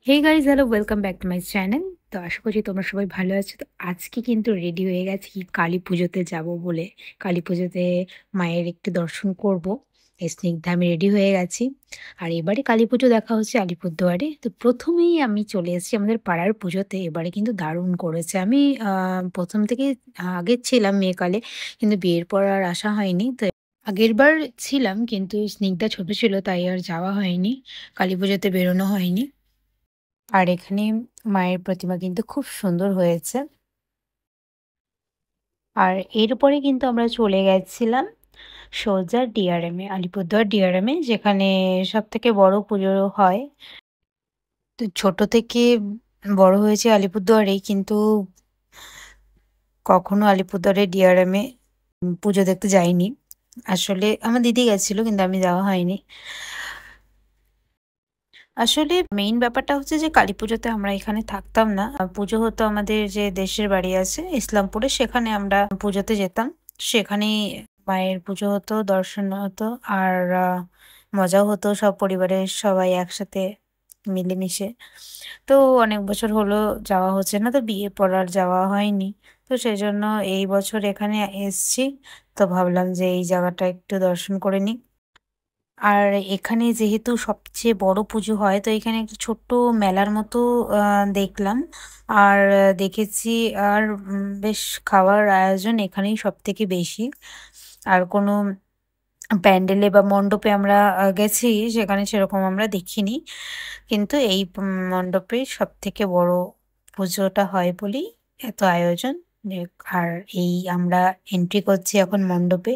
Hey guys, hello, welcome back to my channel. তো আশা করছি তোমরা সবাই ভালো আছো। তো আজকে কিন্তু রেডি হয়ে গেছি কালী পুজোতে যাব বলে। কালী পুজোতে মায়ের একটু দর্শন করব। এই স্নিগ্ধা আমি রেডি হয়ে গেছি। আর এবারে কালী পুজো দেখা হচ্ছে আলিপুরদুয়ারে। তো প্রথমেই আমি চলে এসেছি আমাদের পাড়ার পুজোতে। এবারে কিন্তু দারুণ করেছে। আমি প্রথম থেকে আগে ছিলাম মেকালে, কিন্তু বিয়ের পর আর আসা হয়নি। তো আগেরবার ছিলাম, কিন্তু স্নিগ্ধা ছোট ছিল তাই আর যাওয়া হয়নি। কালী পুজোতে বেরোনো হয়নি। আর এখানে মায়ের প্রতিমা কিন্তু খুব সুন্দর হয়েছে। আর এরপরে কিন্তু আমরা চলে গেছিলাম সোজা ডিআরএম এ, আলিপুরদুয়ার ডিআরএম এ, যেখানে সবথেকে বড় পুজো হয়। তো ছোট থেকে বড় হয়েছে আলিপুরদুয়ারেই, কিন্তু কখনো আলিপুরদুয়ারের ডিআরএম এ পুজো দেখতে যাইনি। আসলে আমার দিদি গেছিল, কিন্তু আমি যাওয়া হয়নি। আসলে মেইন ব্যাপারটা হচ্ছে যে কালীপুজোতে আমরা এখানে থাকতাম না। পুজো হতো আমাদের যে দেশের বাড়ি আছে ইসলামপুরে, সেখানে আমরা পুজোতে যেতাম। সেখানেই মায়ের পুজো হতো, দর্শন হতো, আর মজাও হতো সব পরিবারের সবাই একসাথে মিলেমিশে। তো অনেক বছর হলো যাওয়া হচ্ছে না, তো বিয়ের পর আর যাওয়া হয়নি। তো সেই জন্য এই বছর এখানে এসছি। তো ভাবলাম যে এই জায়গাটা একটু দর্শন করে নিই। আর এখানে যেহেতু সবচেয়ে বড় পুজো হয়, তো এখানে একটা ছোট্ট মেলার মতো দেখলাম। আর দেখেছি। আর বেশ খাওয়ার আয়োজন এখানেই সবথেকে বেশি। আর কোনো প্যান্ডেলে বা মণ্ডপে আমরা গেছি, সেখানে সেরকম আমরা দেখিনি। কিন্তু এই মণ্ডপে সবথেকে বড় পুজোটা হয় বলেই এত আয়োজন। আর এই আমরা এন্ট্রি করছি এখন মণ্ডপে।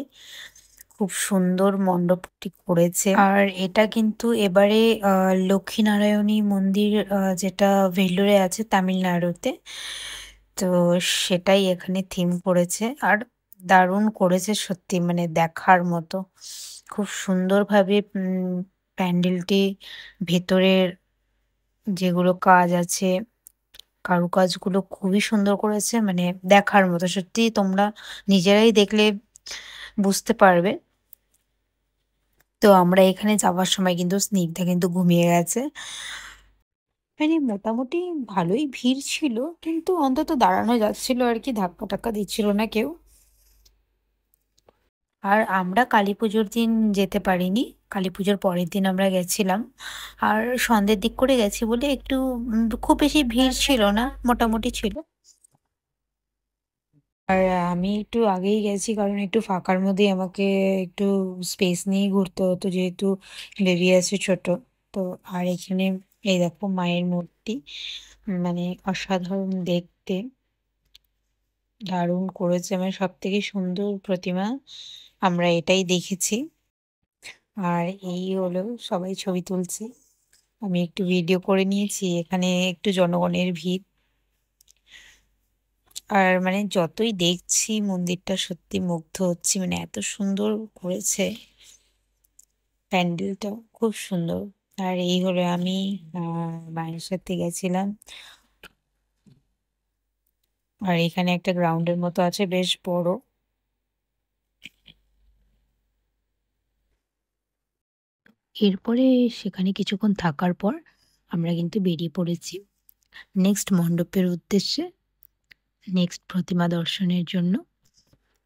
খুব সুন্দর মণ্ডপটি করেছে। আর এটা কিন্তু এবারে লক্ষ্মীনারায়ণী মন্দির, যেটা ভেল্লোরে আছে তামিলনাড়ুতে। তো সেটাই এখানে থিম করেছে। আর দারুণ করেছে সত্যি, মানে দেখার মতো। খুব সুন্দরভাবে প্যান্ডেলটি, ভেতরের যেগুলো কাজ আছে, কারুকাজগুলো খুবই সুন্দর করেছে, মানে দেখার মতো। সত্যি তোমরা নিজেরাই দেখলে বুঝতে পারবে। তো আমরা এখানে যাওয়ার সময় কিন্তু স্নিগ্ধা কিন্তু ঘুমিয়ে গেছে। মানে মোটামুটি ভালোই ভিড় ছিল, কিন্তু অন্তত দাঁড়ানো যাচ্ছিল আর কি, ধাক্কা টাক্কা দিচ্ছিল না কেউ। আর আমরা কালী পুজোর দিন যেতে পারিনি। কালী পুজোর পরের দিন আমরা গেছিলাম। আর সন্ধ্যের দিক করে গেছি বলে একটু খুব বেশি ভিড় ছিল না, মোটামুটি ছিল। আর আমি একটু আগেই গেছি, কারণ একটু ফাঁকার মধ্যেই আমাকে একটু স্পেস নিয়েই ঘুরতে হতো, যেহেতু বেবি আছে ছোট। তো আর এখানে এই দেখো মায়ের মূর্তি, মানে অসাধারণ দেখতে, দারুণ করেছে। মানে সব থেকে সুন্দর প্রতিমা আমরা এটাই দেখেছি। আর এই হলো, সবাই ছবি তুলছে, আমি একটু ভিডিও করে নিয়েছি। এখানে একটু জনগণের ভিড়। আর মানে যতই দেখছি মন্দিরটা সত্যি মুগ্ধ হচ্ছি, মানে এত সুন্দর করেছে প্যান্ডেলটা, খুব সুন্দর। আর এই হলো আমি মায়ের সাথে গেছিলাম। আর এখানে একটা গ্রাউন্ডের মতো আছে, বেশ বড়। এরপরে সেখানে কিছুক্ষণ থাকার পর আমরা কিন্তু বেরিয়ে পড়েছি নেক্সট মণ্ডপের উদ্দেশ্যে, নেক্সট প্রতিমা দর্শনের জন্য।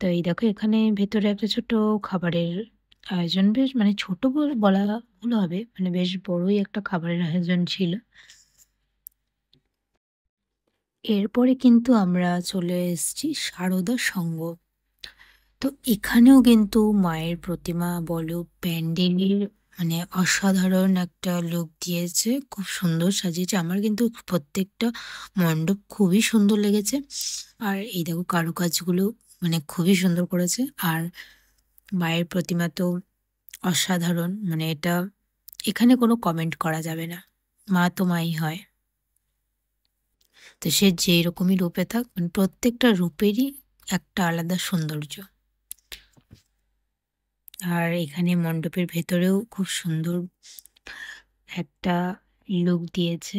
তো এই দেখো এখানে ভেতরে একটা ছোট খাবারের আয়োজন, বেশ মানে ছোট বলা ভুল হবে, মানে বেশ বড়ই একটা খাবারের আয়োজন ছিল। এরপরে কিন্তু আমরা চলে এসেছি সারদা সংঘ। তো এখানেও কিন্তু মায়ের প্রতিমা বলো, প্যান্ডেলের মানে অসাধারণ একটা লুক দিয়েছে, খুব সুন্দর সাজিয়েছে। আমার কিন্তু প্রত্যেকটা মণ্ডপ খুবই সুন্দর লেগেছে। আর এই দেখো কারুকাজগুলো মানে খুবই সুন্দর করেছে। আর মায়ের প্রতিমা তো অসাধারণ, মানে এটা এখানে কোনো কমেন্ট করা যাবে না। মা তো মাই হয়। তো সে যেই রকমই রূপে থাক, মানে প্রত্যেকটা রূপেরই একটা আলাদা সৌন্দর্য। আর এখানে মণ্ডপের ভেতরেও খুব সুন্দর একটা লুক দিয়েছে।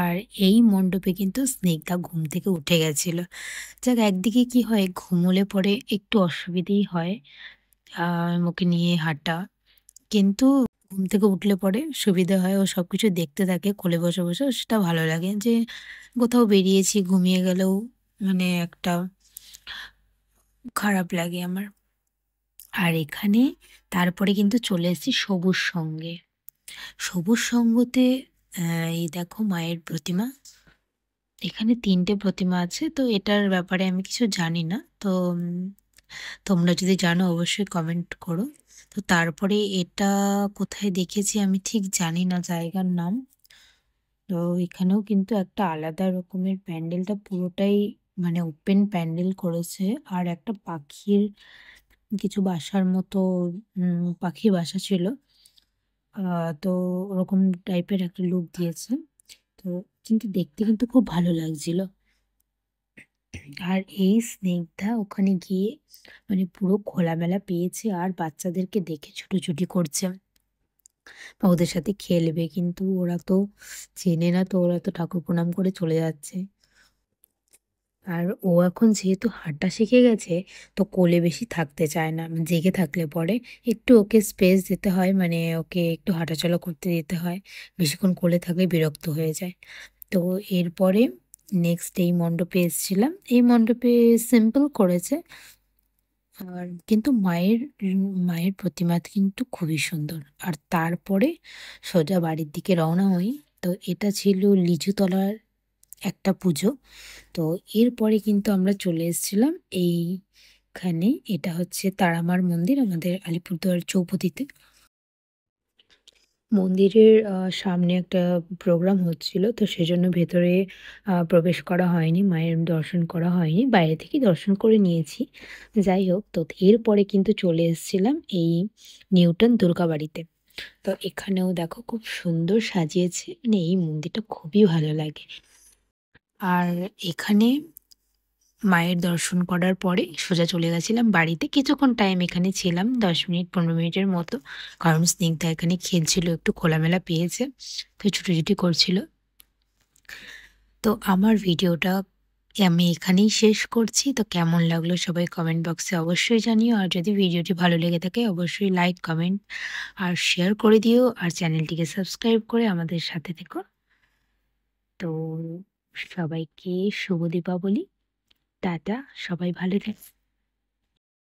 আর এই মণ্ডপে কিন্তু স্নিগ্ধা ঘুম থেকে উঠে গেছিল। যাক, একদিকে কি হয়, ঘুমোলে পরে একটু অসুবিধেই হয় ওকে নিয়ে হাঁটা, কিন্তু ঘুম থেকে উঠলে পরে সুবিধা হয়, ও সবকিছু দেখতে থাকে কোলে বসে, বসে। সেটা ভালো লাগে যে কোথাও বেরিয়েছি, ঘুমিয়ে গেলেও মানে একটা খারাপ লাগে আমার। আর এখানে তারপরে কিন্তু চলে এসেছি সবুজ সঙ্গে। সবুজ সঙ্গতে এই দেখো মায়ের প্রতিমা। এখানে ৩ টে প্রতিমা আছে। তো এটার ব্যাপারে আমি কিছু জানি না। তো তোমরা যদি জানো অবশ্যই কমেন্ট করো। তো তারপরে এটা কোথায় দেখেছি আমি ঠিক জানি না জায়গার নাম। তো এখানেও কিন্তু একটা আলাদা রকমের প্যান্ডেলটা পুরোটাই মানে ওপেন প্যান্ডেল করেছে। আর একটা পাখির কিছু বাসার মতো পাখির বাসা ছিল। তো ওরকম টাইপের একটা লুক দিয়েছে। তো কিন্তু দেখতে কিন্তু খুব ভালো লাগছিল। আর এই স্নেকটা ওখানে গিয়ে মানে পুরো খোলামেলা পেয়েছে আর বাচ্চাদেরকে দেখে ছুটোছুটি করছে বা ওদের সাথে খেলবে, কিন্তু ওরা তো চেনে না, তো ওরা তো ঠাকুর প্রণাম করে চলে যাচ্ছে। আর ও এখন যেহেতু হাঁটা শিখে গেছে, তো কোলে বেশি থাকতে চায় না। জেগে থাকলে পরে একটু ওকে স্পেস দিতে হয়, মানে ওকে একটু হাঁটাচলা করতে দিতে হয়। বেশিক্ষণ কোলে থাকলে বিরক্ত হয়ে যায়। তো এরপরে নেক্সট এই মণ্ডপে এসেছিলাম। এই মণ্ডপে সিম্পল করেছে। আর কিন্তু মায়ের প্রতিমা কিন্তু খুবই সুন্দর। আর তারপরে সোজা বাড়ির দিকে রওনা হই। তো এটা ছিল লিচুতলার একটা পুজো। তো এরপরে কিন্তু আমরা চলে এসেছিলাম এইখানে। এটা হচ্ছে তারামার মন্দির আমাদের আলিপুরদুয়ার চৌপতিতে। মন্দিরের সামনে একটা প্রোগ্রাম হচ্ছিল, তো সেজন্য ভেতরে প্রবেশ করা হয়নি, মায়ের দর্শন করা হয়নি, বাইরে থেকেই দর্শন করে নিয়েছি। যাই হোক, তো এরপরে কিন্তু চলে এসেছিলাম এই নিউটন দুর্গাবাড়িতে। তো এখানেও দেখো খুব সুন্দর সাজিয়েছে, মানে এই মন্দিরটা খুবই ভালো লাগে। আর এখানে মায়ের দর্শন করার পরে সোজা চলে গেছিলাম বাড়িতে। কিছুক্ষণ টাইম এখানে ছিলাম, 10 মিনিট 15 মিনিটের মতো। কারণ স্নিগ্ধা এখানে খেলছিল, একটু খোলামেলা পেয়েছে, তো ছুটোছুটি করছিল। তো আমার ভিডিওটা আমি এখানেই শেষ করছি। তো কেমন লাগলো সবাই কমেন্ট বক্সে অবশ্যই জানিও। আর যদি ভিডিওটি ভালো লেগে থাকে অবশ্যই লাইক, কমেন্ট আর শেয়ার করে দিও। আর চ্যানেলটিকে সাবস্ক্রাইব করে আমাদের সাথে থেকো। তো সবাইকে শুভ দীপাবলি। টাটা, সবাই ভালো থেকো।